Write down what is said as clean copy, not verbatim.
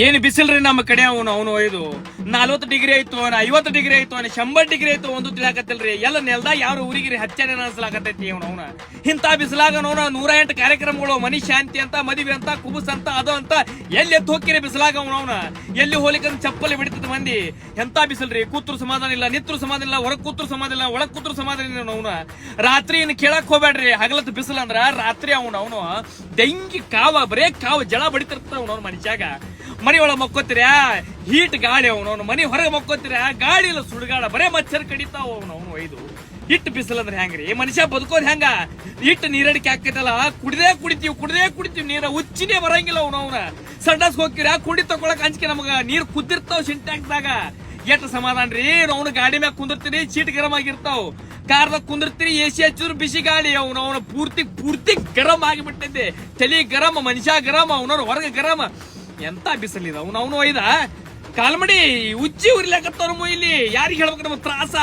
ಏನ್ ಬಿಸಿಲ್ರಿ ನಮ್ಮ ಕಡೆ ಅವನು ಒಯ್ದು 40 ಡಿಗ್ರಿ ಆಯ್ತು 50 ಡಿಗ್ರಿ ಆಯ್ತು 100 ಡಿಗ್ರಿ ಆಯ್ತು ಒಂದು ತಿಳಿಯಾಕತ್ತಿಲ್ರಿ ಎಲ್ಲ ನೆಲ್ದಾಗ ಯಾವ ಊರಿಗೆ ಹಚ್ಚನೆ ಅನ್ಸಲಾಕತ್ತೈತಿ ಅವನ ಇಂತ ಬಿಸಿಲಾಗ 108 ಕಾರ್ಯಕ್ರಮಗಳು ಮನಿ ಶಾಂತಿ ಅಂತ ಮದುವೆ ಅಂತ ಕುಬುಸ್ ಅಂತ ಅದು ಅಂತ ಎಲ್ಲಿ ಎದ್ದು ಹೋಗಿರಿ ಬಿಸಿಲಾಗ ಅವನ ಎಲ್ಲಿ ಹೋಲಿಕಂದ್ ಚಪ್ಪಲಿ ಬಿಡ್ತದ ಮಂದಿ ಎಂತ ಬಿಸಿಲ್ರಿ ಕೂತ್ರು ಸಮಾಧಾನ ಇಲ್ಲ ನಿತ್ರು ಸಮಾಧಾನ ಇಲ್ಲ ಹೊರಗ್ ಕೂತ್ರು ಸಮಾಧಾನ ಇಲ್ಲ ಒಳಗ್ ಕೂತ್ರು ಸಮಾಧಾನ ಇಲ್ಲ ಅವನ ರಾತ್ರಿ ಇನ್ ಕೇಳಕ್ ಹೋಗ್ಬೇಡ್ರಿ ಹಗಲತ್ ಬಿಸಿಲ ಅಂದ್ರ ರಾತ್ರಿ ಅವನು ಡೆಂಗಿ ಕಾವ ಬರೇ ಕಾವ ಜಳ ಬಡಿತಿರ್ತಾವ ಅವನ ಮನುಷ್ಯಾಗ ಮನಿ ಒಳಗ್ ಮಕ್ಕೋತೀರ ಹೀಟ್ ಗಾಳಿ ಅವನು ಮನಿ ಹೊರಗೆ ಮಕ್ಕೋತೀರ ಗಾಳಿ ಇಲ್ಲ ಸುಡುಗಾಡ ಬರೇ ಮಚ್ಚರ್ ಕಡಿತಾವ ಅವನು ಒಯ್ದು ಹಿಟ್ಟು ಬಿಸಿಲಂದ್ರೆ ಹೆಂಗ್ರಿ ಮನುಷ್ಯ ಬದುಕೋದ್ ಹೆಂಗ ಹಿಟ್ಟು ನೀರಡಿಕೆ ಹಾಕೈತಲ್ಲ ಕುಡ್ದೇ ಕುಡಿತೀವಿ ನೀರ ಉಚ್ಚಿನೇ ಬರಂಗಿಲ್ಲ ಅವನ ಸಂಡಾಸ್ ಹೋಗ್ತೀರ ಕುಡಿ ತಗೊಳಕ್ ಅಂಜಿಕೆ ನಮಗ ನೀರ್ ಕುದ್ದಿರ್ತಾವ ಸಿಂಟ್ಯಾಕ್ದಾಗ ಎಷ್ಟು ಸಮಾಧಾನ ರೀ ಅವ್ನು ಗಾಡಿ ಮ್ಯಾಗ ಕುಂದಿರ್ತೀರಿ ಚೀಟ್ ಗರಂ ಆಗಿರ್ತಾವ ಕಾರ್ದಾಗ ಕುಂದಿರ್ತೀರಿ ಎಸಿ ಹಚ್ಚಿದ್ರು ಬಿಸಿ ಗಾಳಿ ಅವನ ಪೂರ್ತಿ ಗರಂ ಆಗಿಬಿಟ್ಟಿದ್ದೆ ತಲಿ ಗರಂ ಮನುಷ್ಯ ಗರಂ ಅವನವ್ರು ಹೊರಗೆ ಗರಂ ಎಂತ ಬಿಸಿಲಿದ ಅವನು ಒಯ್ದ ಕಾಲ್ಮಡಿ ಉಜ್ಜಿ ಉರ್ಲಾಕತ್ತವ್ರ ಇಲ್ಲಿ ಯಾರಿಗೆ ಹೇಳ್ಬೇಕು ನಮ್ಮ ತ್ರಾಸ